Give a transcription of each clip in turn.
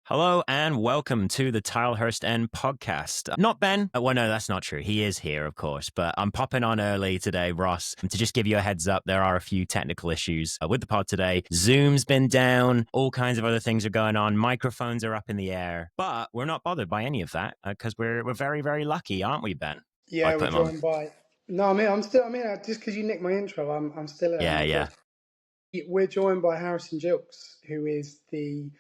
Hello and welcome to the Tilehurst End podcast. Not Ben. Well, no, that's not true. He is here, of course, but I'm popping on early today, Ross, to just give you a heads up. There are a few technical issues with the pod today. Zoom's been down. All kinds of other things are going on. Microphones are up in the air, but we're not bothered by any of that because we're very, very lucky, aren't we, Ben? Yeah, we're joined by. No, I'm still. Just because you nicked my intro, I'm still at Yeah. Madrid. We're joined by Harrison Gilkes, who is the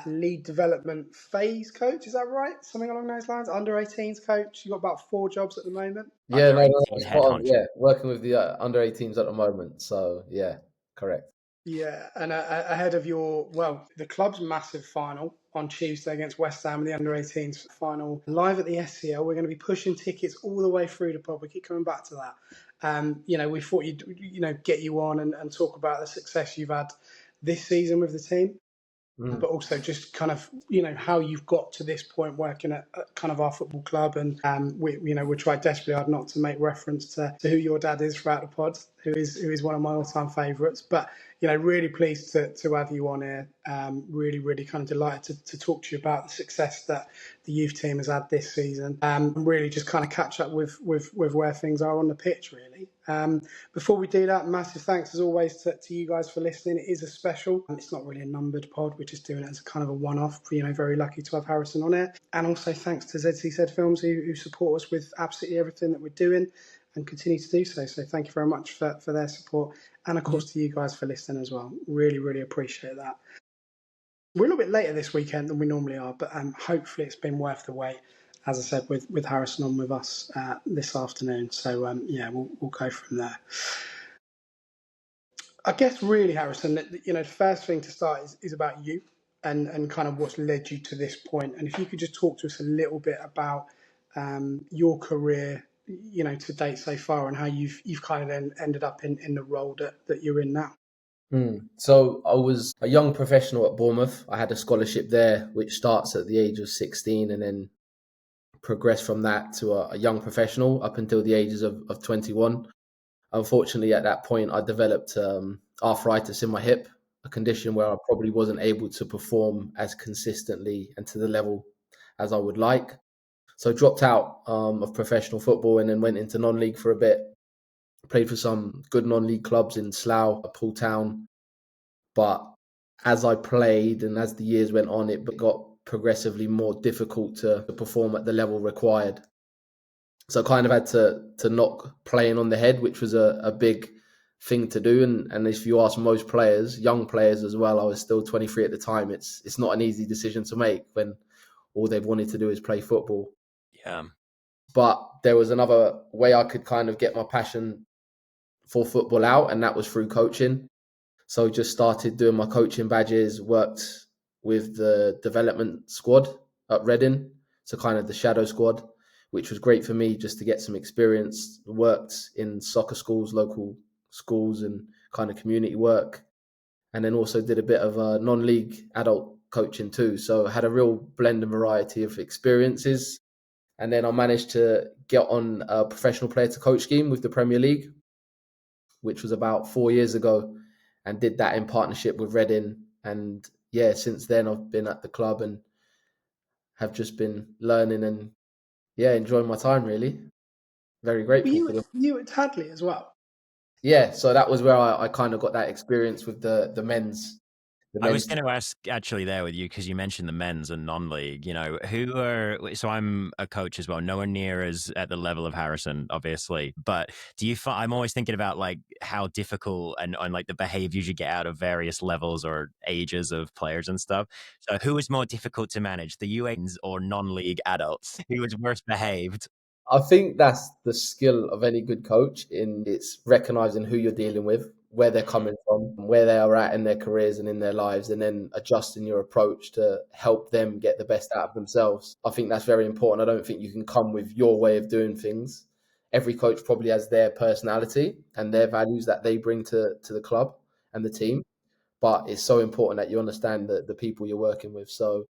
lead development phase coach. Is that right? Something along those lines. Under 18s coach. You got about 4 jobs at the moment. Yeah, Under 18 spot head on. honcho. Yeah, working with the under 18s at the moment. So yeah, correct. Yeah, and ahead of the club's massive final on Tuesday against West Ham, the under 18s final live at the SCL. We're going to be pushing tickets all the way through the pub. We keep coming back to that. We thought you'd get you on and talk about the success you've had this season with the team. But also just kind of, how you've got to this point working at kind of our football club. And we try desperately hard not to make reference to who your dad is throughout the pod, who is one of my all-time favourites. But, really pleased to have you on here. Really, really kind of delighted to talk to you about the success that the youth team has had this season. And really just kind of catch up with where things are on the pitch, really. Before we do that, massive thanks as always to you guys for listening. It is a special, and it's not really a numbered pod. We're just doing it as a kind of a one-off. Very lucky to have Harrison on it, and also thanks to ZCZ Films who support us with absolutely everything that we're doing and continue to do so. So thank you very much for their support, and of course to you guys for listening as well. Really, really appreciate that. We're a little bit later this weekend than we normally are, but hopefully it's been worth the wait. As I said, with Harrison on with us this afternoon. So, we'll go from there. I guess really, Harrison, the first thing to start is about you and kind of what's led you to this point. And if you could just talk to us a little bit about your career, to date so far and how you've kind of then ended up in the role that you're in now. So I was a young professional at Bournemouth. I had a scholarship there, which starts at the age of 16 and then progressed from that to a young professional up until the ages of 21. Unfortunately, at that point, I developed arthritis in my hip, a condition where I probably wasn't able to perform as consistently and to the level as I would like. So dropped out of professional football and then went into non-league for a bit. Played for some good non-league clubs in Slough, Poole Town. But as I played and as the years went on, it got progressively more difficult to perform at the level required. So I kind of had to knock playing on the head, which was a big thing to do. And if you ask most players, young players as well, I was still 23 at the time, it's not an easy decision to make when all they've wanted to do is play football. Yeah. But there was another way I could kind of get my passion for football out, and that was through coaching. So just started doing my coaching badges, worked with the development squad at Reading, so kind of the shadow squad, which was great for me just to get some experience. Worked in soccer schools, local schools, and kind of community work. And then also did a bit of non-league adult coaching too. So I had a real blend and variety of experiences. And then I managed to get on a professional player to coach scheme with the Premier League, which was about 4 years ago, and did that in partnership with Reading. And yeah, since then I've been at the club and have just been learning and enjoying my time really. Very grateful for them. You at Tadley as well? Yeah, so that was where I kind of got that experience with the men's. I was going to ask actually there with you because you mentioned the men's and non-league. So I'm a coach as well, nowhere near as at the level of Harrison, obviously. But I'm always thinking about like how difficult and like the behaviors you get out of various levels or ages of players and stuff. So who was more difficult to manage, the U18s or non-league adults? Who was worse behaved? I think that's the skill of any good coach it's recognizing who you're dealing with, where they're coming from, where they are at in their careers and in their lives, and then adjusting your approach to help them get the best out of themselves. I think that's very important. I don't think you can come with your way of doing things. Every coach probably has their personality and their values that they bring to the club and the team. But it's so important that you understand the people you're working with. So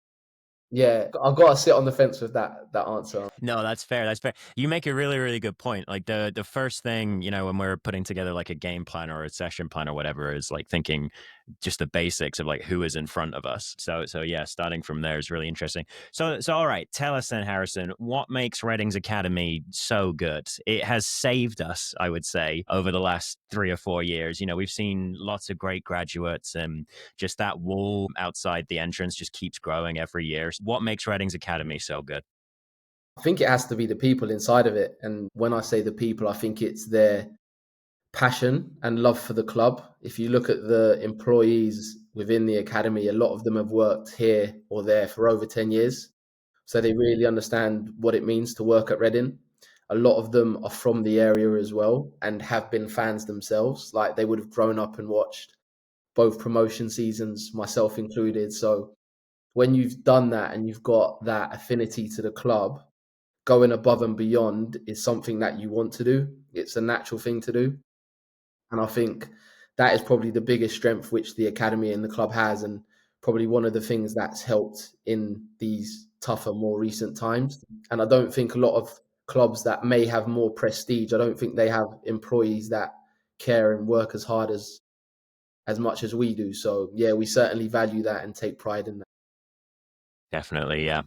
Yeah, I've got to sit on the fence with that answer. No, that's fair. That's fair. You make a really, really good point. Like the first thing, when we're putting together like a game plan or a session plan or whatever, is like thinking just the basics of like who is in front of us. So yeah, starting from there is really interesting. So all right, tell us then, Harrison, what makes Reading's Academy so good? It has saved us, I would say, over the last 3 or 4 years. We've seen lots of great graduates, and just that wall outside the entrance just keeps growing every year. What makes Reading's Academy so good? I think it has to be the people inside of it. And when I say the people, I think it's their passion and love for the club. If you look at the employees within the academy, a lot of them have worked here or there for over 10 years. So they really understand what it means to work at Reading. A lot of them are from the area as well and have been fans themselves. Like they would have grown up and watched both promotion seasons, myself included. So when you've done that and you've got that affinity to the club, going above and beyond is something that you want to do. It's a natural thing to do. And I think that is probably the biggest strength which the academy and the club has, and probably one of the things that's helped in these tougher, more recent times. And I don't think a lot of clubs that may have more prestige, I don't think they have employees that care and work as hard as much as we do. So yeah, we certainly value that and take pride in that. Definitely, yeah.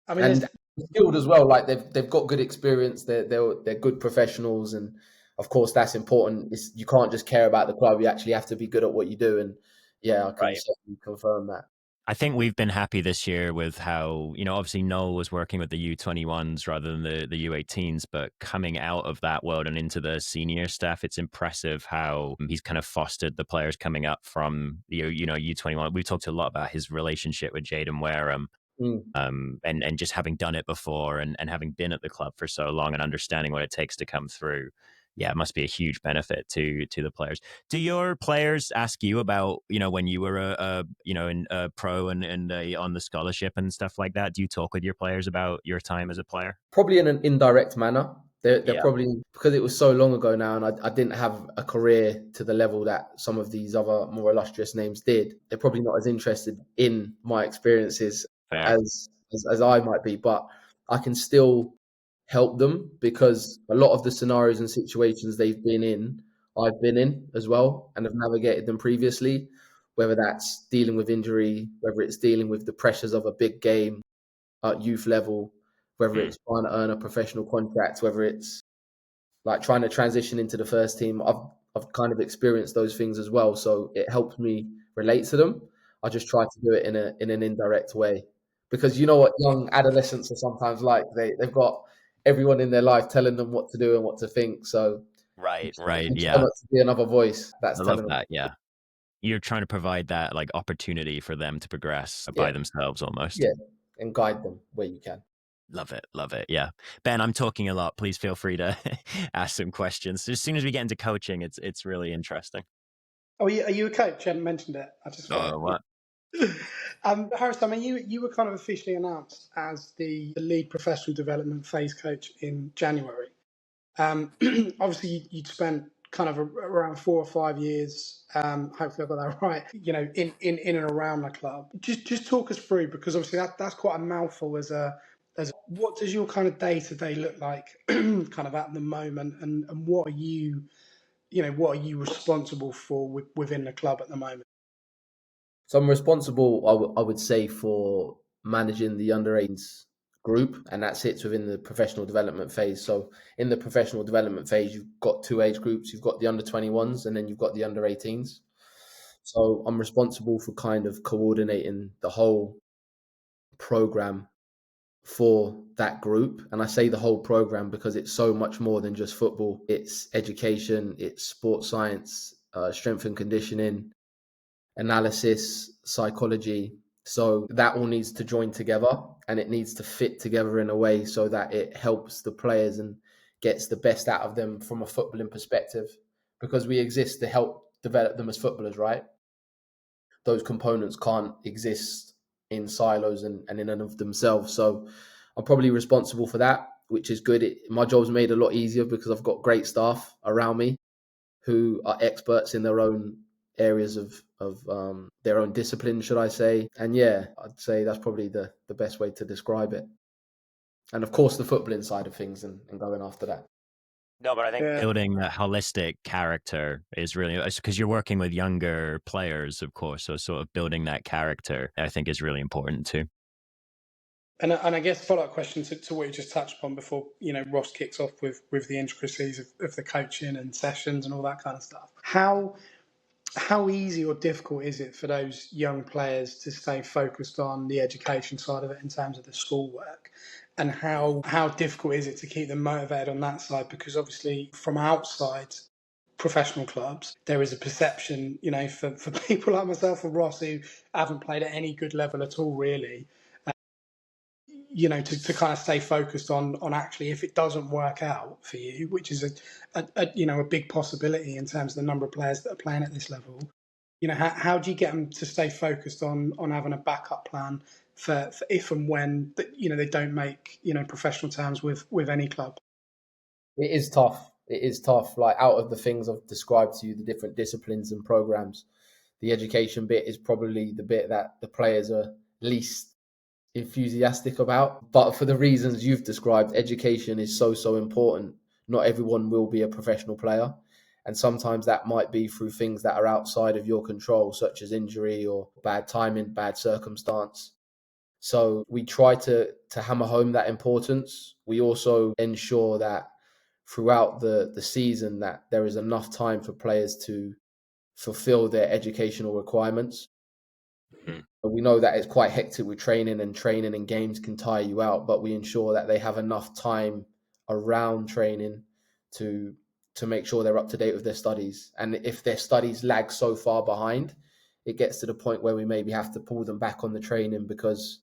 I mean, And skilled as well. Like they've got good experience. They're good professionals, and of course that's important. You can't just care about the club. You actually have to be good at what you do. And yeah, I can Right. certainly confirm that. I think we've been happy this year with how, obviously Noel was working with the U21s rather than the U18s, but coming out of that world and into the senior staff, it's impressive how he's kind of fostered the players coming up from the, U21. We've talked a lot about his relationship with Jaden Wareham. Mm. And just having done it before and having been at the club for so long and understanding what it takes to come through, yeah, it must be a huge benefit to the players. Do your players ask you about, when you were in a pro and on the scholarship and stuff like that? Do you talk with your players about your time as a player? Probably in an indirect manner. They're Yeah. probably, because it was so long ago now, and I didn't have a career to the level that some of these other more illustrious names did. They're probably not as interested in my experiences Fair. as I might be, but I can still help them because a lot of the scenarios and situations they've been in, I've been in as well and have navigated them previously, whether that's dealing with injury, whether it's dealing with the pressures of a big game at youth level, whether it's trying to earn a professional contract, whether it's like trying to transition into the first team. I've kind of experienced those things as well, so it helps me relate to them. I just try to do it in an indirect way, because you know what young adolescents are sometimes like. They've got everyone in their life telling them what to do and what to think. So Right, right, you try yeah. not to be another voice that's I love telling them. that, yeah. You're trying to provide that like opportunity for them to progress Yeah, by themselves almost. yeah, and guide them where you can. Love it. Love it. Yeah. Ben, I'm talking a lot. Please feel free to ask some questions. As soon as we get into coaching, it's really interesting. oh, are you a coach? You hadn't mentioned it. I just thought. Oh, what? Harris, I mean, you were kind of officially announced as the lead professional development phase coach in January. Obviously, you'd spent kind of around 4 or 5 years. Hopefully, I got that right. In and around the club. Just talk us through, because obviously that's quite a mouthful. As what does your kind of day to day look like, kind of at the moment, and what are what are you responsible for within the club at the moment? So I'm responsible, I would say, for managing the under 18s group, and that sits within the professional development phase. So in the professional development phase, you've got two age groups. You've got the under 21s, and then you've got the under 18s. So I'm responsible for kind of coordinating the whole program for that group. And I say the whole program because it's so much more than just football. It's education, it's sports science, strength and conditioning, analysis, psychology. So that all needs to join together, and it needs to fit together in a way so that it helps the players and gets the best out of them from a footballing perspective, because we exist to help develop them as footballers, right? Those components can't exist in silos and in and of themselves. So I'm probably responsible for that, which is good. My job's made a lot easier because I've got great staff around me who are experts in their own areas of their own discipline, should I say. And yeah, I'd say that's probably the best way to describe it. And of course, the footballing side of things and going after that. No, but I think building that holistic character is really, because you're working with younger players, of course. So sort of building that character, I think, is really important too. And I guess follow-up question to what you just touched upon before, Ross kicks off with the intricacies of the coaching and sessions and all that kind of stuff. How easy or difficult is it for those young players to stay focused on the education side of it in terms of the schoolwork? And how difficult is it to keep them motivated on that side? Because obviously from outside professional clubs, there is a perception, for people like myself and Ross who haven't played at any good level at all, really, to kind of stay focused on actually, if it doesn't work out for you, which is a big possibility in terms of the number of players that are playing at this level. How do you get them to stay focused on having a backup plan for if and when they don't make professional terms with any club? It is tough. It is tough. Like, out of the things I've described to you, the different disciplines and programs, the education bit is probably the bit that the players are least enthusiastic about. But for the reasons you've described, education is so important. Not everyone will be a professional player. And sometimes that might be through things that are outside of your control, such as injury or bad timing, bad circumstance. So we try to hammer home that importance. We also ensure that throughout the season that there is enough time for players to fulfill their educational requirements. Mhm. We know that it's quite hectic with training and games can tire you out, but we ensure that they have enough time around training to make sure they're up to date with their studies. And if their studies lag so far behind, it gets to the point where we maybe have to pull them back on the training because,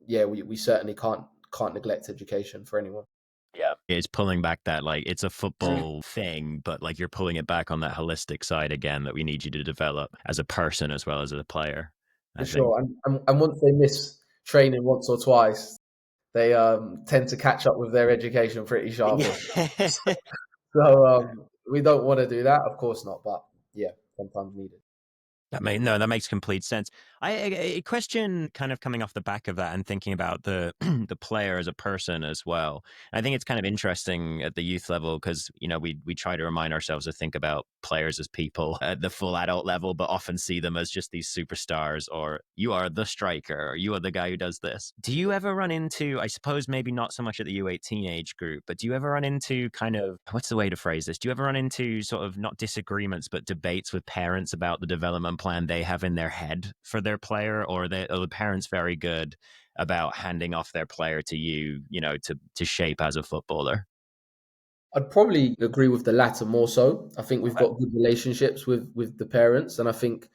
yeah, we certainly can't neglect education for anyone. Yeah. It's pulling back that, like, it's a football thing, but like you're pulling it back on that holistic side again that we need you to develop as a person as well as a player. For sure. And once they miss training once or twice, they tend to catch up with their education pretty sharply. So we don't want to do that, of course not. But yeah, sometimes needed. That makes complete sense. A question kind of coming off the back of that and thinking about the the player as a person as well. I think it's kind of interesting at the youth level because we try to remind ourselves to think about players as people at the full adult level, but often see them as just these superstars, or you are the striker, or you are the guy who does this. Do you ever run into, I suppose maybe not so much at the U18 age group, but do you ever run into kind of, what's the way to phrase this? Do you ever run into sort of not disagreements, but debates with parents about the development plan they have in their head for their player, or are the parents very good about handing off their player to you, to shape as a footballer? I'd probably agree with the latter more so. I think we've got good relationships with the parents, and I think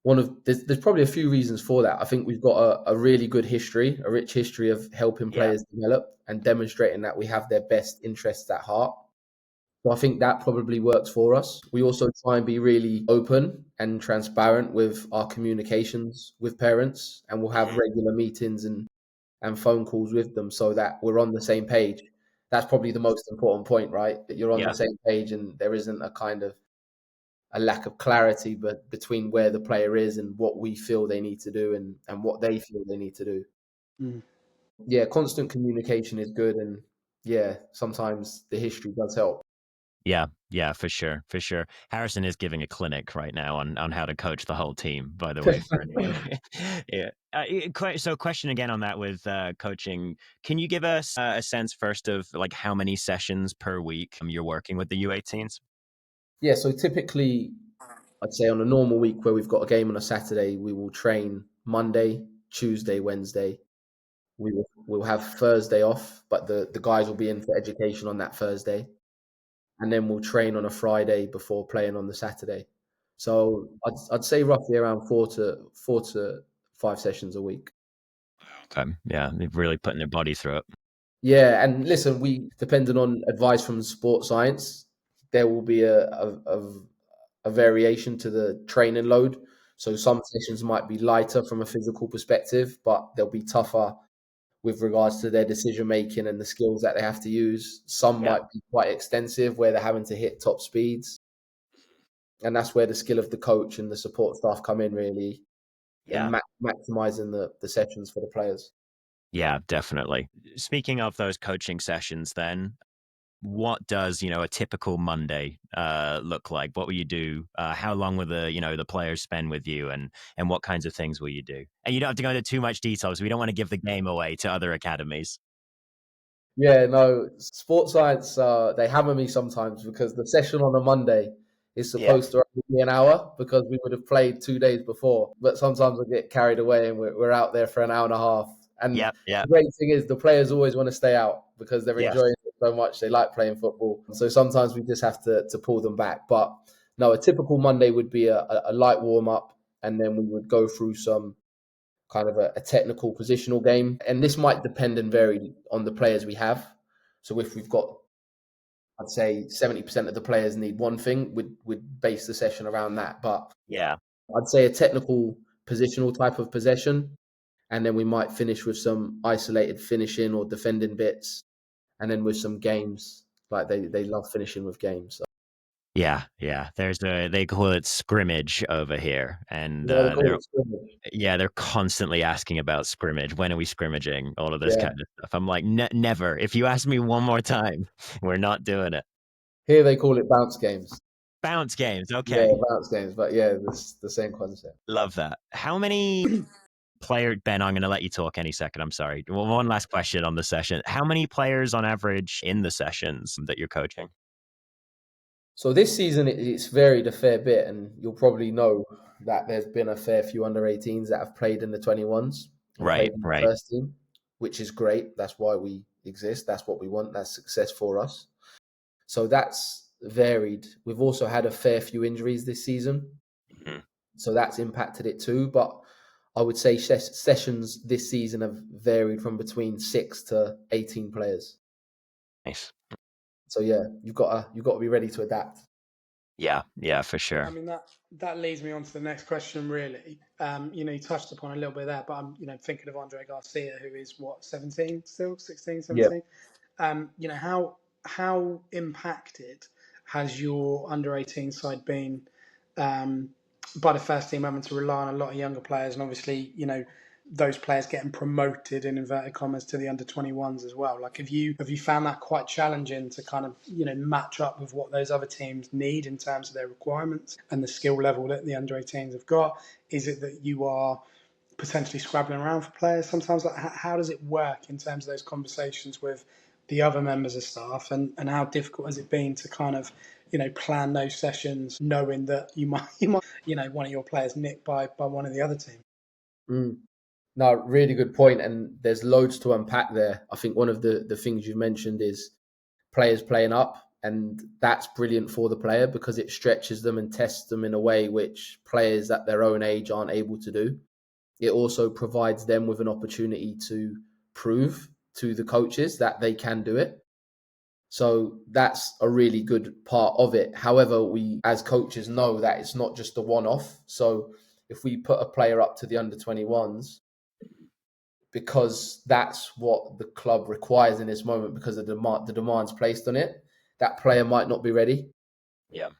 there's probably a few reasons for that. I think we've got a really good history, a rich history of helping players develop and demonstrating that we have their best interests at heart. So I think that probably works for us. We also try and be really open and transparent with our communications with parents, and we'll have regular meetings and phone calls with them so that we're on the same page. That's probably the most important point, right? That you're on the same page and there isn't a kind of a lack of clarity but between where the player is and what we feel they need to do and what they feel they need to do. Yeah, constant communication is good, and yeah, sometimes the history does help. Yeah, for sure, for sure. Harrison is giving a clinic right now on how to coach the whole team, by the way, for anyone. Yeah. So question again on that with coaching. Can you give us a sense first of like how many sessions per week you're working with the U18s? Yeah, so typically I'd say on a normal week where we've got a game on a Saturday, we will train Monday, Tuesday, Wednesday. We'll have Thursday off, but the guys will be in for education on that Thursday. And then we'll train on a Friday before playing on the Saturday. So I'd say roughly around four to five sessions a week. Okay. Yeah, they're really putting their body through it. Yeah, and listen, we depending on advice from sports science, there will be a variation to the training load. So some sessions might be lighter from a physical perspective, but they'll be tougher with regards to their decision making and the skills that they have to use. Some might be quite extensive where they're having to hit top speeds. And that's where the skill of the coach and the support staff come in, really, in maximizing the sessions for the players. Yeah, definitely. Speaking of those coaching sessions, then, what does a typical Monday look like? What will you do? How long will the players spend with you, and what kinds of things will you do? And you don't have to go into too much detail, because we don't want to give the game away to other academies. Yeah, no, sports science, they hammer me sometimes because the session on a Monday is supposed to only be an hour because we would have played 2 days before. But sometimes I get carried away and we're out there for an hour and a half. And the great thing is the players always want to stay out because they're enjoying it so much. They like playing football. So sometimes we just have to pull them back. But no, a typical Monday would be a light warm up, and then we would go through some kind of a technical positional game. And this might depend and vary on the players we have. So if we've got, I'd say 70% of the players need one thing, we'd base the session around that. But I'd say a technical positional type of possession. And then we might finish with some isolated finishing or defending bits. And then with some games, like they love finishing with games. So. Yeah. They call it scrimmage over here, and Yeah, they call it scrimmage. they're constantly asking about scrimmage. When are we scrimmaging? All of this kind of stuff. I'm like, never. If you ask me one more time, we're not doing it. Here they call it bounce games. Bounce games, okay. Yeah, bounce games, but yeah, it's the same concept. Love that. How many player, Ben, I'm going to let you talk any second. I'm sorry. Well, one last question on the session. How many players on average in the sessions that you're coaching? So this season, it's varied a fair bit, and you'll probably know that there's been a fair few under-18s that have played in the 21s. Right. The first team, which is great. That's why we exist. That's what we want. That's success for us. So that's varied. We've also had a fair few injuries this season. Mm-hmm. So that's impacted it too. But I would say sessions this season have varied from between 6 to 18 players. Nice. So yeah, you've got to be ready to adapt. Yeah, for sure. I mean, that leads me on to the next question, really. You touched upon a little bit there, but I'm thinking of Andre Garcia, who is 17 still, 16, 17. Yeah. How impacted has your under 18 side been by the first team having to rely on a lot of younger players, and obviously those players getting promoted in inverted commas to the under 21s as well? Like, have you found that quite challenging to kind of match up with what those other teams need in terms of their requirements and the skill level that the under 18s have got? Is it that you are potentially scrabbling around for players sometimes? Like, how does it work in terms of those conversations with the other members of staff, and how difficult has it been to kind of plan those sessions knowing that you might one of your players nicked by one of the other team? No, really good point, and there's loads to unpack there. I think one of the things you mentioned is players playing up, and that's brilliant for the player because it stretches them and tests them in a way which players at their own age aren't able to do. It also provides them with an opportunity to prove to the coaches that they can do it. So that's a really good part of it. However, we as coaches know that it's not just a one-off. So if we put a player up to the under 21s, because that's what the club requires in this moment, because of the demands placed on it, that player might not be ready. Yeah.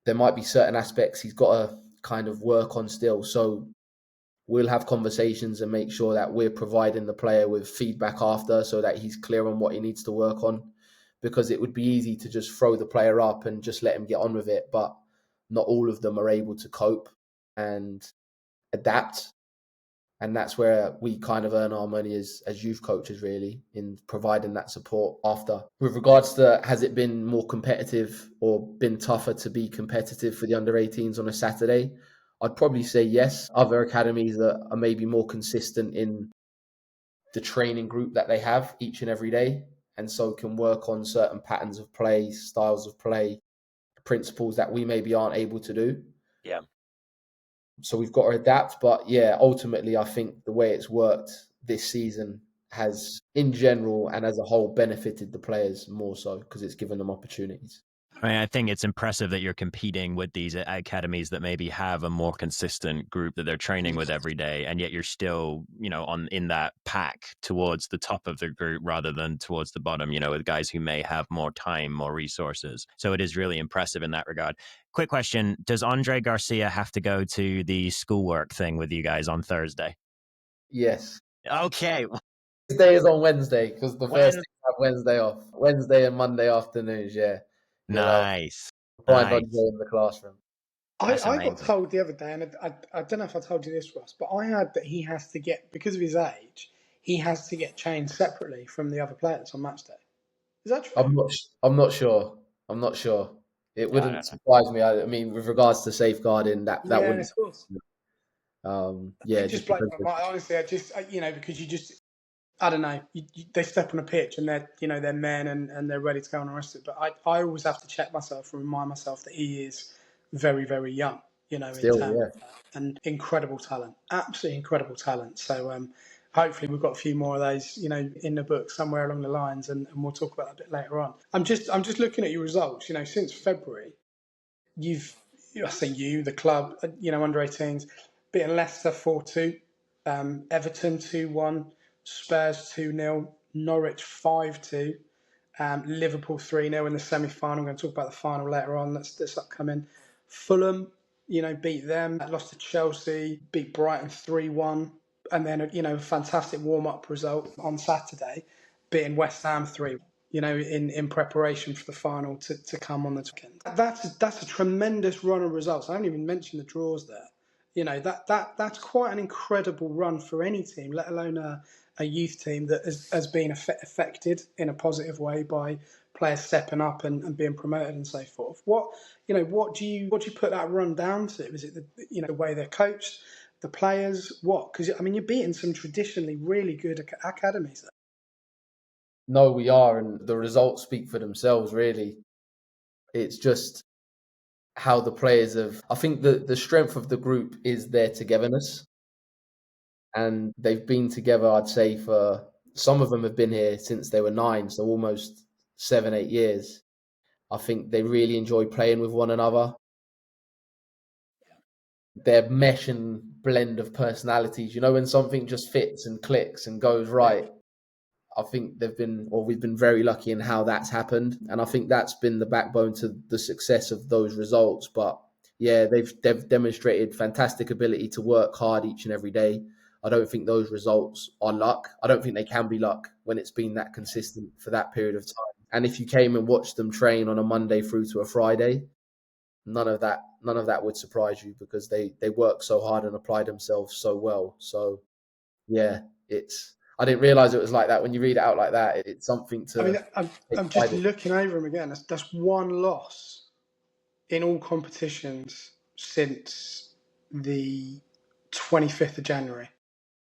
There might be certain aspects he's got to kind of work on still. So we'll have conversations and make sure that we're providing the player with feedback after so that he's clear on what he needs to work on, because it would be easy to just throw the player up and just let him get on with it. But not all of them are able to cope and adapt. And that's where we kind of earn our money as youth coaches, really, in providing that support after. With regards to, has it been more competitive or been tougher to be competitive for the under-18s on a Saturday? I'd probably say yes. Other academies that are maybe more consistent in the training group that they have each and every day, and so can work on certain patterns of play, styles of play, principles that we maybe aren't able to do. Yeah. So we've got to adapt. But yeah, ultimately, I think the way it's worked this season has, in general and as a whole, benefited the players more so because it's given them opportunities. I mean, I think it's impressive that you're competing with these academies that maybe have a more consistent group that they're training with every day, and yet you're still, in that pack towards the top of the group rather than towards the bottom, with guys who may have more time, more resources. So it is really impressive in that regard. Quick question: does Andre Garcia have to go to the schoolwork thing with you guys on Thursday? Yes. Okay. His day is on Wednesday because the first When? team have Wednesday off. Wednesday and Monday afternoons, yeah. You'll Nice. find Andre Nice. in the classroom. That's I got amazing. told the other day, and I don't know if I told you this, Ross, but I heard that he has to get, because of his age, he has to get changed separately from the other players on match day. Is that true? I'm not sure. I'm not sure. It I wouldn't don't know. surprise me. I mean, with regards to safeguarding, that Yeah, wouldn't. of course. Yeah, It just just blows because my mind. Honestly, because you just, I don't know, they step on a pitch and they're men and they're ready to go on the rest of it. But I always have to check myself and remind myself that he is very, very young, in still, terms yeah. of that. And incredible talent, absolutely incredible talent. So hopefully we've got a few more of those, in the book somewhere along the lines, and we'll talk about that a bit later on. I'm just looking at your results. Since February, you've, I say you, the club, under 18s, beaten Leicester 4-2, Everton 2-1, Spurs 2-0, Norwich 5-2, Liverpool 3-0 in the semi-final. I'm going to talk about the final later on. That's upcoming. Fulham, beat them. Lost to Chelsea, beat Brighton 3-1, and then a fantastic warm-up result on Saturday, beating West Ham 3. In preparation for the final to come on the weekend. That's a tremendous run of results. I haven't even mentioned the draws there. That's quite an incredible run for any team, let alone a youth team that has been affected in a positive way by players stepping up and being promoted and so forth. What do you put that run down to? Is it the way they're coached, the players? What? Because you're beating some traditionally really good academies. No, we are, and the results speak for themselves. Really, it's just how the players have. I think the strength of the group is their togetherness, and they've been together. I'd say for some of them have been here since they were 9, so almost 7, 8 years. I think they really enjoy playing with one another. Their mesh and blend of personalities. When something just fits and clicks and goes Yeah. right. I think we've been very lucky in how that's happened, and I think that's been the backbone to the success of those results. But yeah, they've demonstrated fantastic ability to work hard each and every day. I don't think those results are luck. I don't think they can be luck when it's been that consistent for that period of time. And if you came and watched them train on a Monday through to a Friday, none of that would surprise you because they work so hard and apply themselves so well. So yeah, I didn't realize it was like that. When you read it out like that, it's something to take I'm pride just in. looking over them again. That's one loss in all competitions since the 25th of January.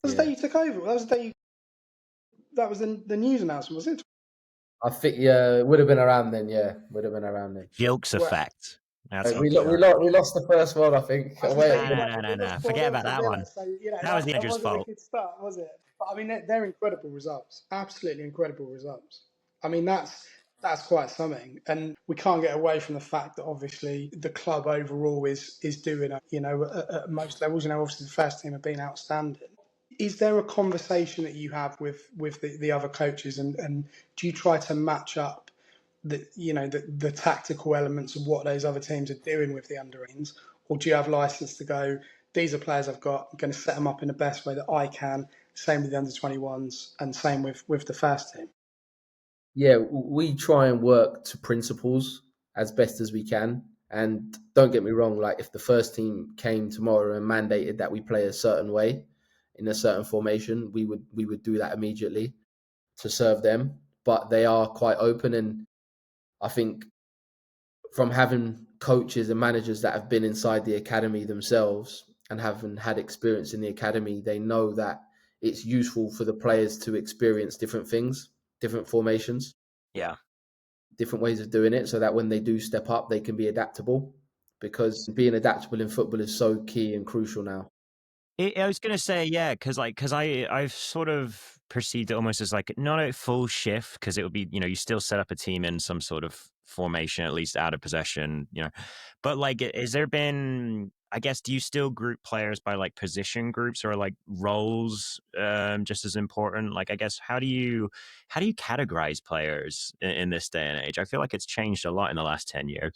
That was the day Yeah, you took over. That was the day that was the news announcement, was it? I think it would have been around then. Yeah, would have been around then. Jokes Well, effect. That's for We lo- we, sure. lo- we lost the first one, I think. I was going to Away say, at No, you no, Villa. no, no, we no. lost Forget 4-0 about to that Villa, one. so That was the that manager's wasn't a fault. good start, was it? But they're incredible results, absolutely incredible results. That's quite something, and we can't get away from the fact that obviously the club overall is doing at most levels. Obviously the first team have been outstanding. Is there a conversation that you have with the other coaches, and do you try to match up the tactical elements of what those other teams are doing with the under-18s, or do you have license to go, these are players I've got, I'm going to set them up in the best way that I can, same with the under-21s and same with the first team? Yeah, we try and work to principles as best as we can. And don't get me wrong, like if the first team came tomorrow and mandated that we play a certain way in a certain formation, we would do that immediately to serve them. But they are quite open, and I think from having coaches and managers that have been inside the academy themselves and haven't had experience in the academy, they know that it's useful for the players to experience different things, different formations, Yeah. different ways of doing it, so that when they do step up, they can be adaptable. Because being adaptable in football is so key and crucial now. I was gonna say, yeah, because I've sort of perceived it almost as like not a full shift, because it would be, you still set up a team in some sort of formation, at least out of possession, but like, is there been, I guess, do you still group players by like position groups or like roles, just as important? Like, I guess, how do you categorize players in this day and age? I feel like it's changed a lot in the last 10 years.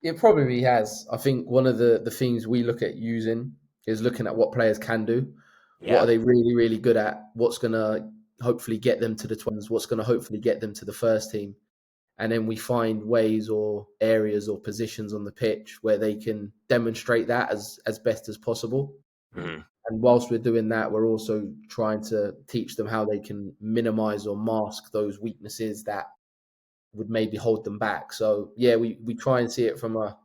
It probably has. I think one of the things we look at using is looking at what players can do. What Yeah. are they really, really good at? What's going to hopefully get them to the 20s? What's going to hopefully get them to the first team? And then we find ways or areas or positions on the pitch where they can demonstrate that as best as possible. Mhm. And whilst we're doing that, we're also trying to teach them how they can minimize or mask those weaknesses that would maybe hold them back. So yeah, we try and see it from a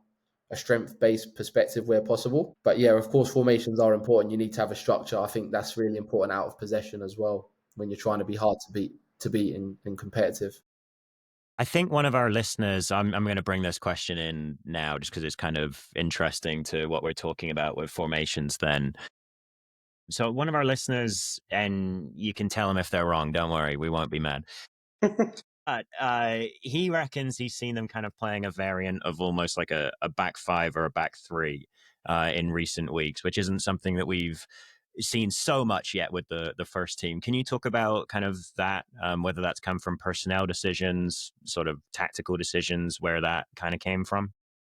strength-based perspective where possible. But yeah, of course, formations are important. You need to have a structure. I think that's really important out of possession as well when you're trying to be hard to beat in competitive. I think one of our listeners, I'm going to bring this question in now just because it's kind of interesting to what we're talking about with formations then. So one of our listeners, and you can tell them if they're wrong, don't worry, we won't be mad. He reckons he's seen them kind of playing a variant of almost like a back five or a back three in recent weeks, which isn't something that we've seen so much yet with the first team. Can you talk about kind of that, whether that's come from personnel decisions, sort of tactical decisions, where that kind of came from?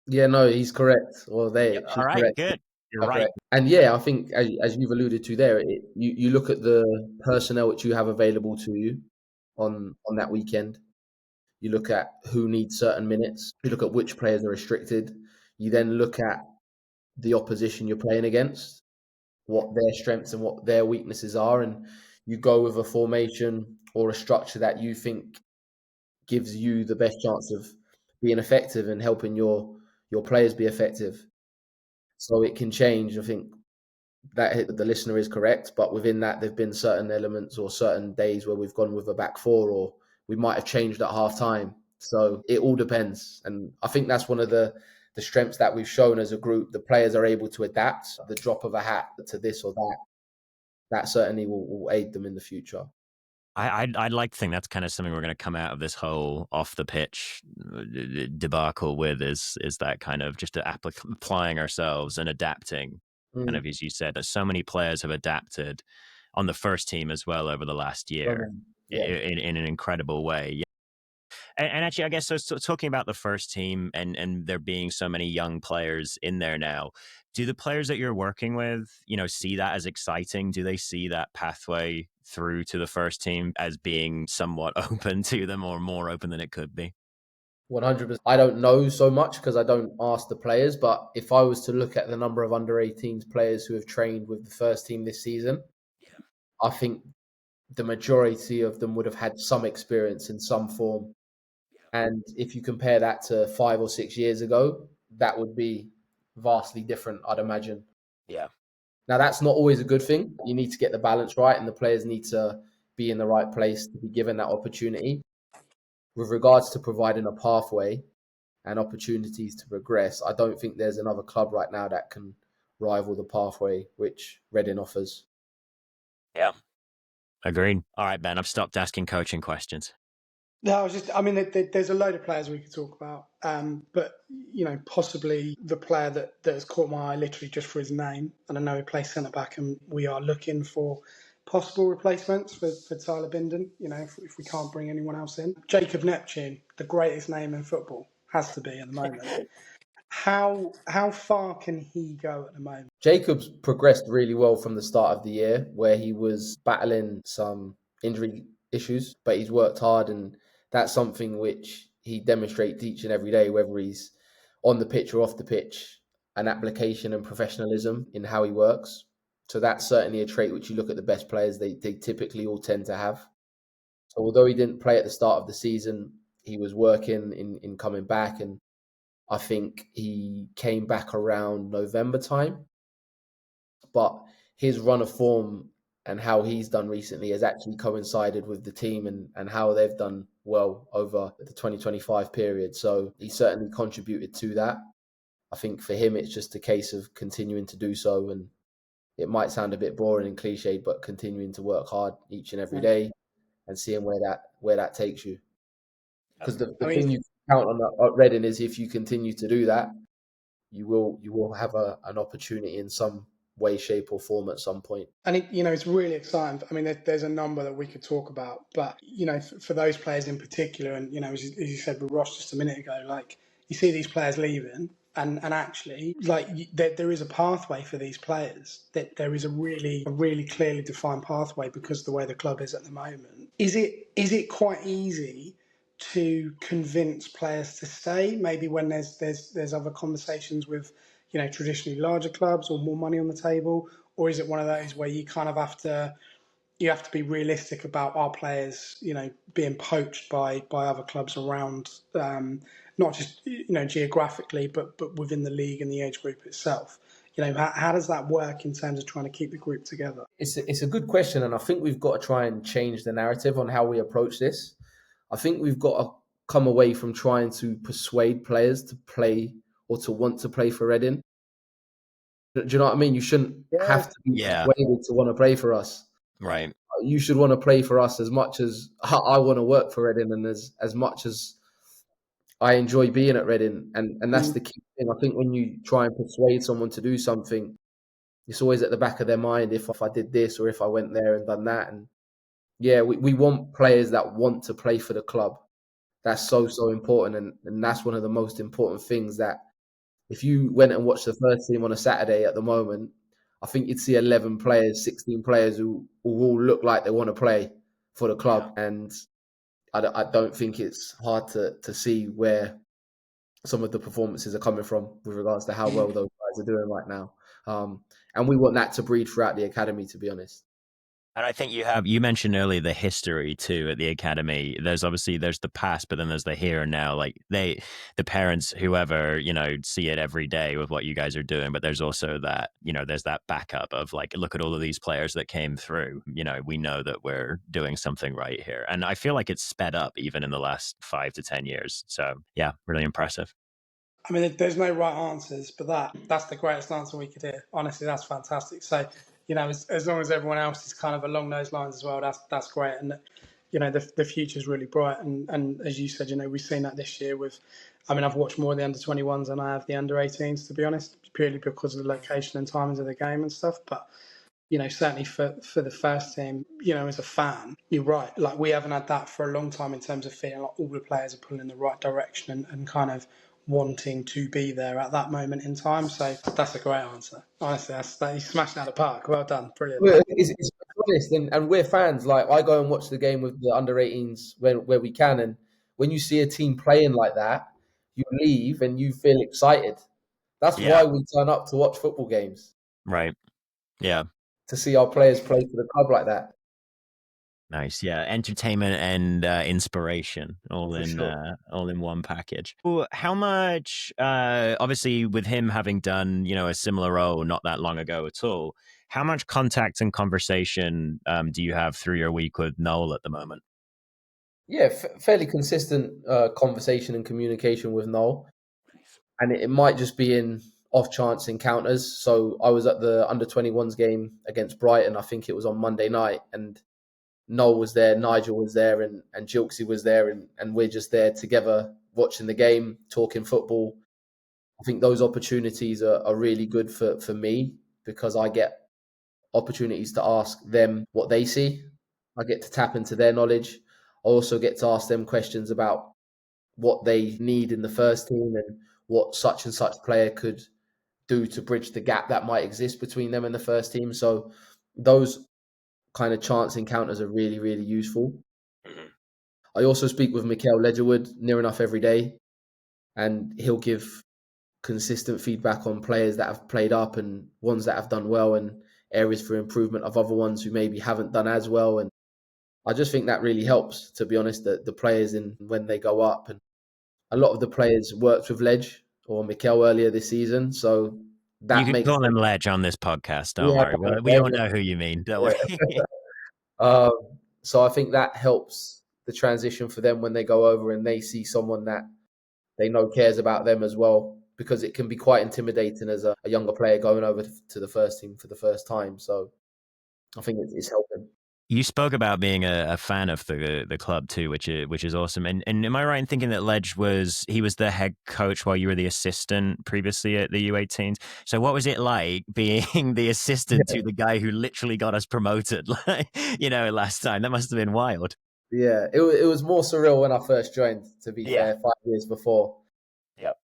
Yeah, no, he's correct. Or Yep. All she's right, correct. good. You're Are right. correct. And yeah, I think as you've alluded to there, you look at the personnel which you have available to you on that weekend. You look at who needs certain minutes. You look at which players are restricted. You then look at the opposition you're playing against, what their strengths and what their weaknesses are, and you go with a formation or a structure that you think gives you the best chance of being effective and helping your players be effective. So it can change. I think that the listener is correct, but within that, there've been certain elements or certain days where we've gone with a back four, or we might have changed at half time. So it all depends, and I think that's one of the strengths that we've shown as a group. The players are able to adapt the drop of a hat to this or that. That certainly will aid them in the future. I'd like to think that's kind of something we're going to come out of this whole off the pitch debacle with is that kind of just applying ourselves and adapting. Kind Mm. of as you said, that so many players have adapted on the first team as well over the last year Yeah. in an incredible way. And actually, I guess so talking about the first team and there being so many young players in there now, do the players that you're working with, see that as exciting? Do they see that pathway through to the first team as being somewhat open to them or more open than it could be? 100%. I don't know so much because I don't ask the players, but if I was to look at the number of under 18s players who have trained with the first team this season, I think the majority of them would have had some experience in some form. And if you compare that to 5 or 6 years ago, that would be vastly different, I'd imagine. Yeah. Now, that's not always a good thing. You need to get the balance right, and the players need to be in the right place to be given that opportunity. With regards to providing a pathway and opportunities to progress, I don't think there's another club right now that can rival the pathway which Reading offers. Yeah. Agreed. All right, Ben, I've stopped asking coaching questions. No, I mean, there's a load of players we could talk about, but possibly the player that has caught my eye literally just for his name, and I know he plays centre back, and we are looking for possible replacements for Tyler Binden. If we can't bring anyone else in, Jacob Neptune, the greatest name in football, has to be at the moment. How far can he go at the moment? Jacobs progressed really well from the start of the year, where he was battling some injury issues, but he's worked hard, and that's something which he demonstrates each and every day, whether he's on the pitch or off the pitch, an application and professionalism in how he works. So that's certainly a trait which you look at the best players, they typically all tend to have. So although he didn't play at the start of the season, he was working in coming back, and I think he came back around November time. But his run of form and how he's done recently has actually coincided with the team and how they've done well over the 2025 period. So he certainly contributed to that. I think for him, it's just a case of continuing to do so. And it might sound a bit boring and cliched, but continuing to work hard each and every day and seeing where that takes you. Because I the thing mean, you count on at Reading is if you continue to do that, you will have an opportunity in some way, shape, or form at some point. and it's really exciting. I mean, there's a number that we could talk about, but for those players in particular, and as you said with Ross just a minute ago, like you see these players leaving, and actually, like there is a pathway for these players. That there is a really clearly defined pathway because of the way the club is at the moment. Is it quite easy to convince players to stay? Maybe when there's other conversations with, traditionally larger clubs or more money on the table, or is it one of those where you kind of have to be realistic about our players, being poached by other clubs around, not just geographically, but within the league and the age group itself. How does that work in terms of trying to keep the group together? It's a good question, and I think we've got to try and change the narrative on how we approach this. I think we've got to come away from trying to persuade players to play or to want to play for Reading. Do you know what I mean? You shouldn't have to be persuaded to want to play for us. Right. You should want to play for us as much as I want to work for Reading, and as much as I enjoy being at Reading. And that's the key thing. I think when you try and persuade someone to do something, it's always at the back of their mind, if I did this or if I went there and done that. And yeah, we want players that want to play for the club. That's so important. And that's one of the most important things, that if you went and watched the first team on a Saturday at the moment, I think you'd see 11 players, 16 players who all look like they want to play for the club. Yeah. And I don't think it's hard to see where some of the performances are coming from with regards to how well those guys are doing right now. And we want that to breed throughout the academy, to be honest. And I think you mentioned earlier the history too at the academy. There's the past, but then there's the here and now. Like the parents, whoever, see it every day with what you guys are doing. But there's also that, there's that backup of like, look at all of these players that came through. We know that we're doing something right here. And I feel like it's sped up even in the last 5 to 10 years. So yeah, really impressive. I mean, there's no right answers, but that's the greatest answer we could hear. Honestly, that's fantastic. So, as long as everyone else is kind of along those lines as well, that's great. And, the future's really bright. And as you said, we've seen that this year I've watched more of the under-21s than I have the under-18s, to be honest, purely because of the location and timings of the game and stuff. But, certainly for the first team, as a fan, you're right. Like, we haven't had that for a long time in terms of feeling like all the players are pulling in the right direction and kind of wanting to be there at that moment in time. So that's a great answer. Honestly, you smashed out of the park. Well done. Brilliant. Well, it's honest, and we're fans. Like, I go and watch the game with the under-18s where we can, and when you see a team playing like that, you leave and you feel excited. That's why we turn up to watch football games. Right. Yeah. To see our players play for the club like that. Nice, yeah. Entertainment and inspiration all in one package. Well, how much? Obviously, with him having done a similar role not that long ago at all, how much contact and conversation do you have through your week with Noel at the moment? Yeah, fairly consistent conversation and communication with Noel, and it might just be in off chance encounters. So I was at the under-21s game against Brighton. I think it was on Monday night, and Noel was there, Nigel was there, and Gilkes was there, and we're just there together watching the game, talking football. I think those opportunities are really good for me, because I get opportunities to ask them what they see. I get to tap into their knowledge. I also get to ask them questions about what they need in the first team and what such and such player could do to bridge the gap that might exist between them and the first team. So those kind of chance encounters are really, really useful. I also speak with Mikel Ledgerwood near enough every day, and he'll give consistent feedback on players that have played up and ones that have done well, and areas for improvement of other ones who maybe haven't done as well. And I just think that really helps, to be honest, the players when they go up. And a lot of the players worked with Ledge or Mikel earlier this season, so that you can call him Ledge on this podcast. Don't worry, we all know who you mean. Don't worry. So I think that helps the transition for them when they go over and they see someone that they know cares about them as well, because it can be quite intimidating as a younger player going over to the first team for the first time. So I think it's helping. You spoke about being a fan of the club too, which is awesome. And am I right in thinking that Ledge was the head coach while you were the assistant previously at the U18s? So what was it like being the assistant to the guy who literally got us promoted, last time? That must have been wild. Yeah, it was more surreal when I first joined, to be fair, 5 years before. Yep.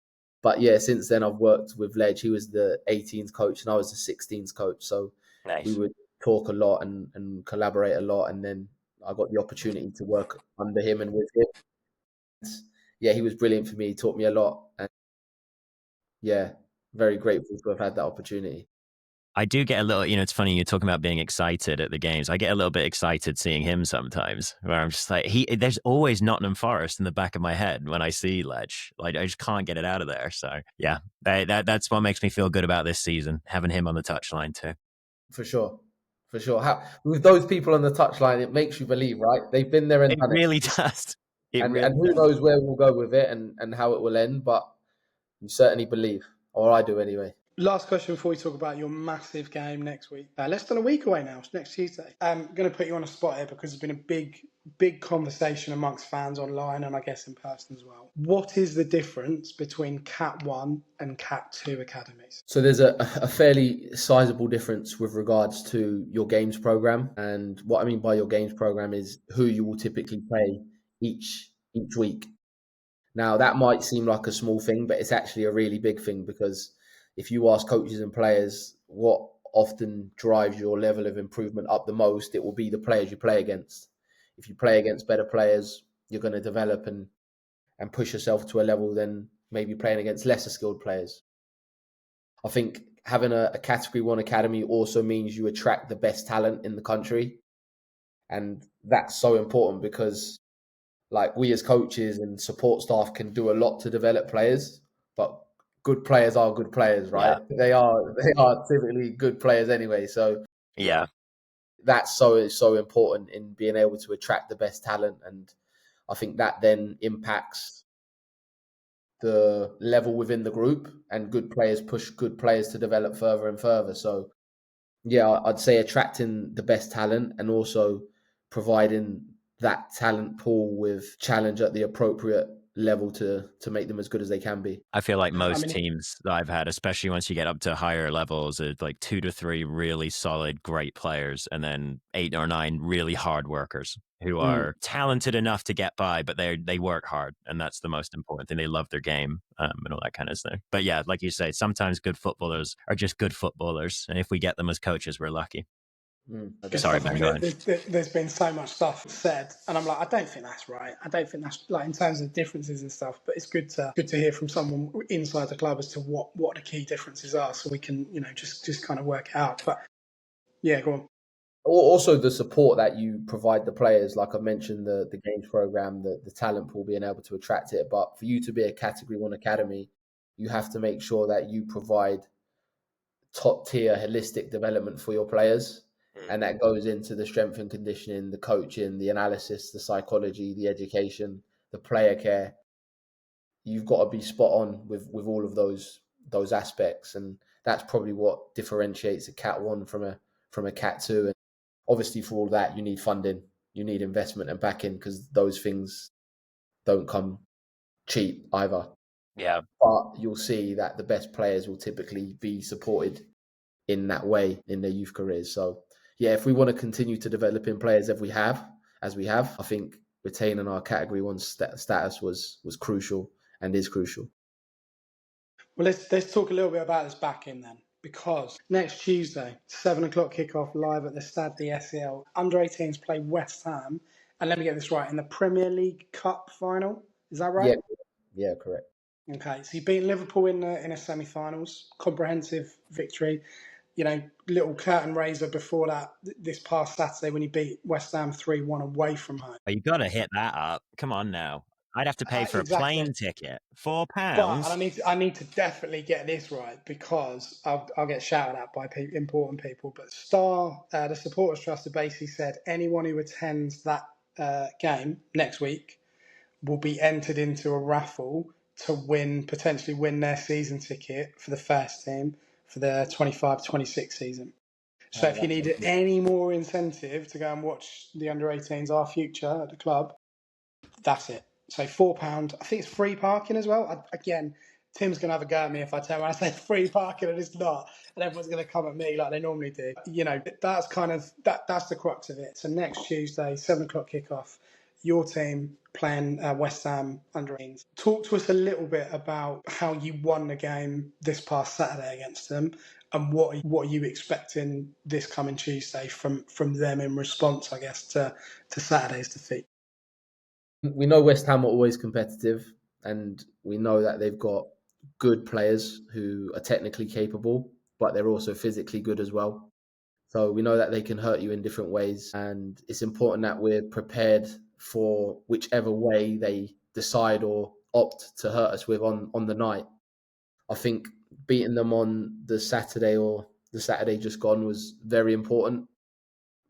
But yeah, since then I've worked with Ledge. He was the 18s coach and I was the 16s coach. So we Nice. would talk a lot and collaborate a lot. And then I got the opportunity to work under him and with him. Yeah, he was brilliant for me. He taught me a lot. And yeah, very grateful to have had that opportunity. I do get a little, it's funny you're talking about being excited at the games. I get a little bit excited seeing him sometimes, where I'm just like, there's always Nottingham Forest in the back of my head when I see Ledge. Like, I just can't get it out of there. So yeah, that's what makes me feel good about this season, having him on the touchline too. For sure. For sure. With those people on the touchline, it makes you believe, right? They've been there and It done it. really does. It And really who does. knows where we'll go with it and how it will end, but you certainly believe, or I do anyway. Last question before we talk about your massive game next week. Less than a week away now. It's next Tuesday. I'm going to put you on a spot here because there's been a big conversation amongst fans online and I guess in person as well. What is the difference between Cat 1 and Cat 2 academies? So there's a fairly sizable difference with regards to your games program. And what I mean by your games program is who you will typically play each week. Now, that might seem like a small thing, but it's actually a really big thing because if you ask coaches and players what often drives your level of improvement up the most, it will be the players you play against. If you play against better players, you're going to develop and push yourself to a level than maybe playing against lesser skilled players. I think having a Category 1 academy also means you attract the best talent in the country. And that's so important because like we as coaches and support staff can do a lot to develop players, but good players are good players, right? Yeah. They are typically good players anyway. So Yeah. that's so important in being able to attract the best talent. And I think that then impacts the level within the group, and good players push good players to develop further and further. So yeah, I'd say attracting the best talent and also providing that talent pool with challenge at the appropriate level to make them as good as they can be. I feel like most I mean, teams that I've had, especially once you get up to higher levels, are like 2 to 3 really solid, great players, and then 8 or 9 really hard workers who are talented enough to get by, but they work hard, and that's the most important thing. They love their game and all that kind of stuff. But yeah, like you say, sometimes good footballers are just good footballers, and if we get them as coaches, we're lucky. good Sorry, stuff. I Ben, mean, go ahead. there's been so much stuff said, and I'm like, I don't think that's right. I don't think that's like in terms of differences and stuff. But it's good to hear from someone inside the club as to what the key differences are, so we can just kind of work it out. But yeah, go on. Also, the support that you provide the players, like I mentioned, the games program, the talent pool, being able to attract it. But for you to be a Category 1 academy, you have to make sure that you provide top tier holistic development for your players. And that goes into the strength and conditioning, the coaching, the analysis, the psychology, the education, the player care. You've got to be spot on with all of those aspects. And that's probably what differentiates a Cat 1 from a Cat 2. And obviously for all that, you need funding, you need investment and backing, because those things don't come cheap either. Yeah. But you'll see that the best players will typically be supported in that way in their youth careers. So yeah, if we want to continue to develop in players as we have, I think retaining our Category 1 status was crucial and is crucial. Well, let's talk a little bit about this backing then, because next Tuesday, 7 o'clock kickoff live at the Stade the SCL. Under-18s play West Ham, and let me get this right, in the Premier League Cup final. Is that right? Yeah, correct. Okay, so you beat Liverpool in a semi-finals, comprehensive victory. Little curtain raiser before that this past Saturday when you beat West Ham 3-1 away from home. Oh, you got to hit that up. Come on now. I'd have to pay for Exactly. a plane ticket. £4. But I need to definitely get this right because I'll get shouted at by important people. But the Supporters Trust, have basically said anyone who attends that game next week will be entered into a raffle to potentially win their season ticket for the first team for the 25-26 season. So if you need any more incentive to go and watch the under-18s, our future at the club, that's it. So £4. I think it's free parking as well. Again, Tim's going to have a go at me if I tell him I say free parking and it's not. And everyone's going to come at me like they normally do. That's kind of, that's the crux of it. So next Tuesday, 7 o'clock kickoff. your team playing West Ham under 18s. Talk to us a little bit about how you won the game this past Saturday against them, and what are you expecting this coming Tuesday from them in response, I guess, to Saturday's defeat. We know West Ham are always competitive, and we know that they've got good players who are technically capable, but they're also physically good as well. So we know that they can hurt you in different ways, and it's important that we're prepared for whichever way they decide or opt to hurt us with on the night. I think beating them on the Saturday or the Saturday just gone was very important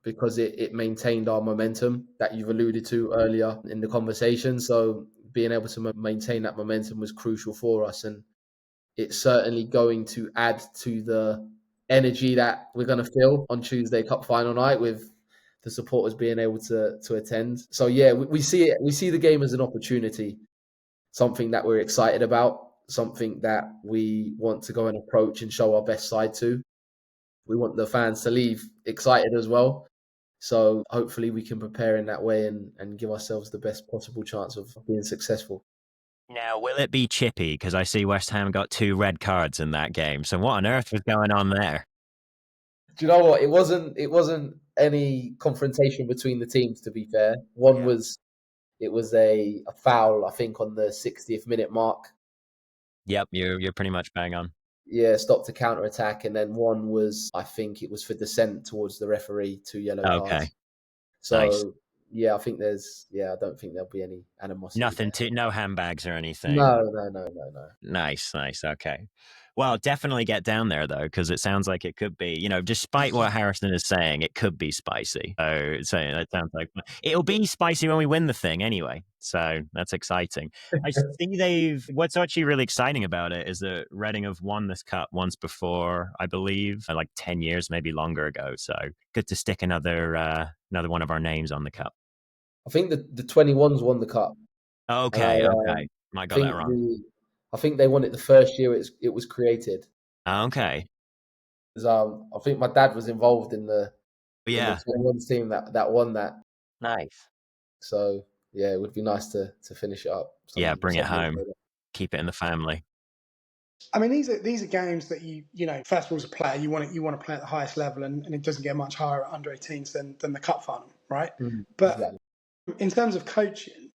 because it maintained our momentum that you've alluded to earlier in the conversation. So being able to maintain that momentum was crucial for us, and it's certainly going to add to the energy that we're going to feel on Tuesday Cup final night with the supporters being able to attend. So yeah, we see it. We see the game as an opportunity, something that we're excited about, something that we want to go and approach and show our best side to. We want the fans to leave excited as well. So hopefully we can prepare in that way and give ourselves the best possible chance of being successful. Now, will it be chippy? Because I see West Ham got 2 red cards in that game. So what on earth was going on there? Do you know what? It wasn't any confrontation between the teams, to be fair. One was a foul, I think, on the 60th minute mark. Yep, you're pretty much bang on. Yeah, stopped a counter attack, and then one was, I think, it was for dissent towards the referee, 2 yellow cards. Okay. So Nice. yeah, I don't think there'll be any animosity. Nothing no handbags or anything. No. Nice. Okay. Well, definitely get down there though, because it sounds like it could be, despite what Harrison is saying, it could be spicy. So that sounds like it'll be spicy when we win the thing anyway. So that's exciting. I see what's actually really exciting about it is that Reading have won this cup once before, I believe, like 10 years, maybe longer ago. So good to stick another one of our names on the cup. I think the 21s won the cup. Okay. Might got that wrong. I think they won it the first year it was created. Okay. I think my dad was involved in the 21s team that won that. Nice. So yeah, it would be nice to finish it up. Bring it home. Keep it in the family. I mean, these are games that first of all, as a player, you want to play at the highest level, and it doesn't get much higher at under 18s than the cup final, right? Mm-hmm. But exactly. In terms of coaching,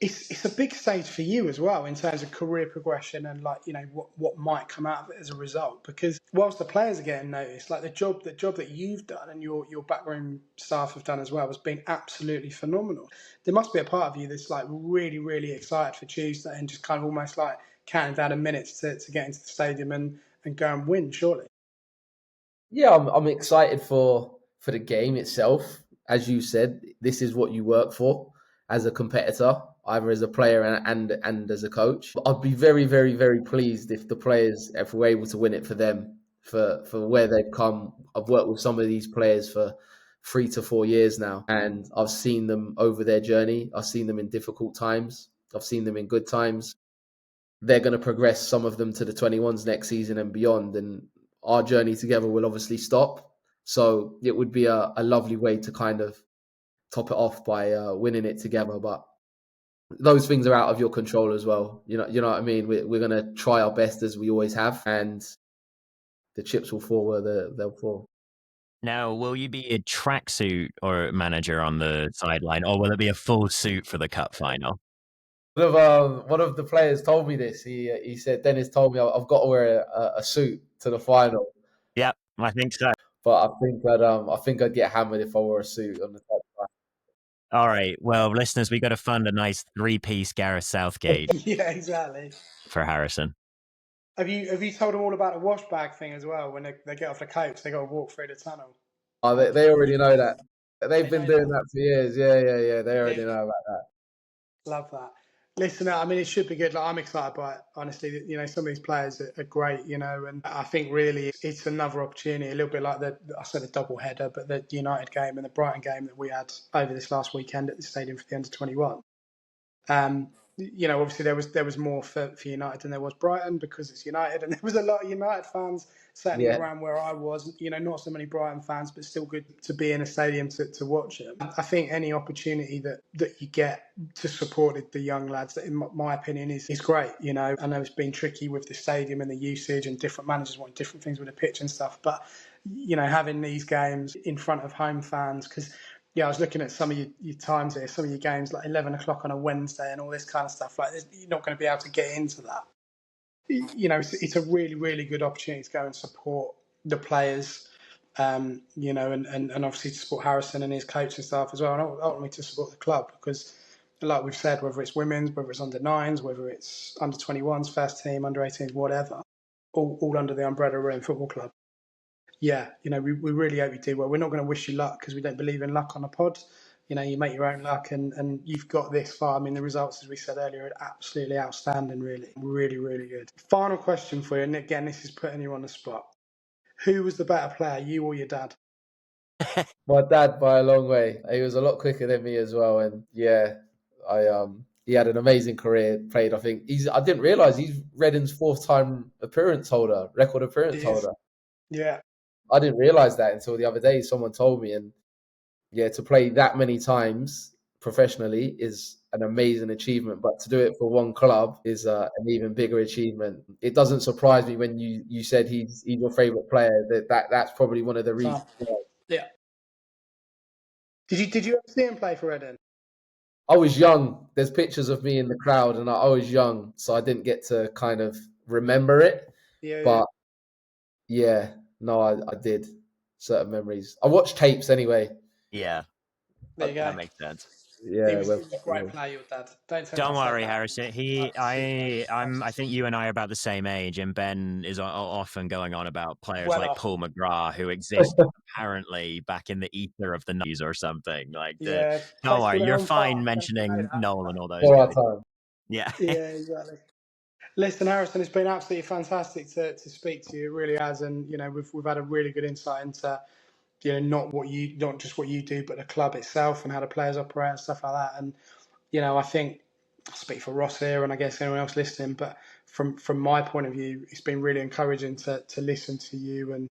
it's a big stage for you as well in terms of career progression and what might come out of it as a result. Because whilst the players are getting noticed, like the job that you've done and your backroom staff have done as well has been absolutely phenomenal. There must be a part of you that's like really, really excited for Tuesday and just kind of almost like counting down the minutes to get into the stadium and go and win, surely. Yeah, I'm excited for the game itself. As you said, this is what you work for as a competitor, either as a player and as a coach. I'd be very, very, very pleased if we're able to win it for them, for where they've come. I've worked with some of these players for 3 to 4 years now, and I've seen them over their journey. I've seen them in difficult times. I've seen them in good times. They're going to progress, some of them, to the 21s next season and beyond, and our journey together will obviously stop. So it would be a lovely way to kind of top it off by winning it together. But those things are out of your control as well. You know what I mean? We're going to try our best as we always have, and the chips will fall where they'll fall. Now, will you be a tracksuit or manager on the sideline, or will it be a full suit for the cup final? One of the players told me this. He said, Dennis told me I've got to wear a suit to the final. Yep, I think so. But I think I'd get hammered if I wore a suit on the top. All right. Well, listeners, we got to fund a nice 3-piece Gareth Southgate. Yeah, exactly. For Harrison. Have you told them all about the wash bag thing as well? When they get off the coach, they got to walk through the tunnel. Oh, they already know that. They've been doing that for years. Yeah. They already know about that. Love that. Listen, I mean, it should be good. Like, I'm excited by it, honestly. Some of these players are great, and I think really it's another opportunity, a little bit like I said, a double header, but the United game and the Brighton game that we had over this last weekend at the stadium for the under-21. obviously there was more for United than there was Brighton because it's United, and there was a lot of United fans certainly Yeah. around where I was. Not so many Brighton fans, but still good to be in a stadium to watch it. I think any opportunity that you get to support the young lads, in my opinion, is great. I know it's been tricky with the stadium and the usage, and different managers want different things with the pitch and stuff, but having these games in front of home fans, because I was looking at some of your times here, some of your games, like 11 o'clock on a Wednesday and all this kind of stuff. Like, you're not going to be able to get into that. It's a really, really good opportunity to go and support the players, and obviously to support Harrison and his coaching staff as well, and ultimately to support the club, because, like we've said, whether it's women's, whether it's under 9s, whether it's under 21s, first team, under 18s, whatever, all under the umbrella of Reading Football Club. Yeah, we really hope you do well. We're not going to wish you luck because we don't believe in luck on the pod. You make your own luck, and you've got this far. I mean, the results, as we said earlier, are absolutely outstanding, really. Really, really good. Final question for you, and again, this is putting you on the spot. Who was the better player, you or your dad? My dad by a long way. He was a lot quicker than me as well, and he had an amazing career. Played, I think I didn't realise he's Reading's 4th time record appearance holder. Yeah. I didn't realise that until the other day. Someone told me, and to play that many times professionally is an amazing achievement. But to do it for one club is an even bigger achievement. It doesn't surprise me when you said he's your favourite player. That's probably one of the reasons. Yeah. Did you ever see him play for Reading? I was young. There's pictures of me in the crowd, and I was young, so I didn't get to kind of remember it. Yeah. But I did. Certain memories. I watched tapes anyway. Yeah. There you go. That makes sense. He was a great player, your dad. Don't worry, Harrison. I think you and I are about the same age, and Ben is often going on about players like Paul McGrath, who exist apparently back in the ether of the 90s or something. Don't worry, you're fine mentioning Noel and all those guys. Yeah. Yeah, exactly. Listen, Harrison, it's been absolutely fantastic to speak to you. It really has, and we've had a really good insight into not just what you do, but the club itself and how the players operate and stuff like that. And I think I speak for Ross here, and I guess anyone else listening, but from my point of view, it's been really encouraging to listen to you, and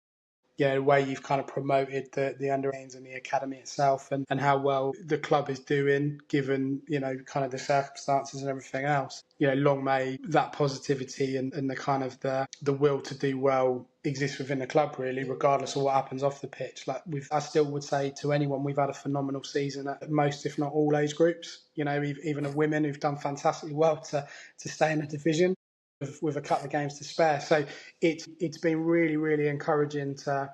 the way you've kind of promoted the under-18s and the academy itself, and how well the club is doing given kind of the circumstances and everything else. Long may that positivity and the kind of the will to do well exist within the club, really, regardless of what happens off the pitch. I still would say to anyone, we've had a phenomenal season at most, if not all, age groups. Even the women who've done fantastically well to stay in the division with a couple of games to spare. So it's been really, really encouraging to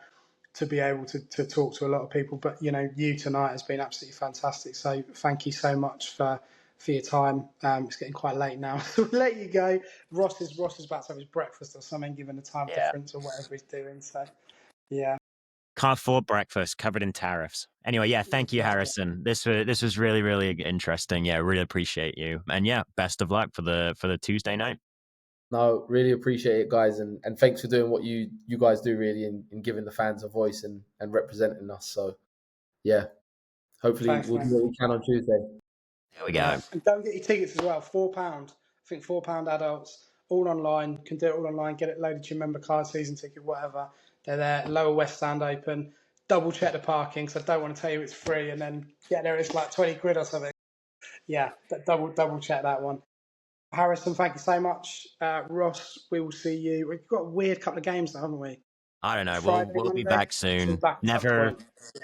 be able to talk to a lot of people. But you tonight has been absolutely fantastic. So thank you so much for your time. It's getting quite late now, so we'll let you go. Ross is about to have his breakfast or something, given the time difference or whatever he's doing. So yeah. Can't afford breakfast, covered in tariffs. Anyway, thank you, Harrison. This was really, really interesting. Really appreciate you. And best of luck for the Tuesday night. No, really appreciate it, guys, and thanks for doing what you guys do, really, in giving the fans a voice and representing us. So hopefully we'll do what we can on Tuesday. There we go. Yeah. And don't get your tickets as well. £4. I think £4 adults, all online. Can do it all online. Get it loaded to your member card, season ticket, whatever. They're there. Lower West Stand open. Double check the parking, because I don't want to tell you it's free and then get there, it's like 20 quid or something. Yeah, double check that one. Harrison, thank you so much. Ross, we will see you. We've got a weird couple of games now, haven't we? I don't know. We'll be back soon. Never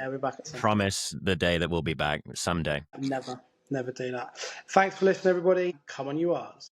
we're back at some promise the day that we'll be back someday. Never do that. Thanks for listening, everybody. Come on, you R's.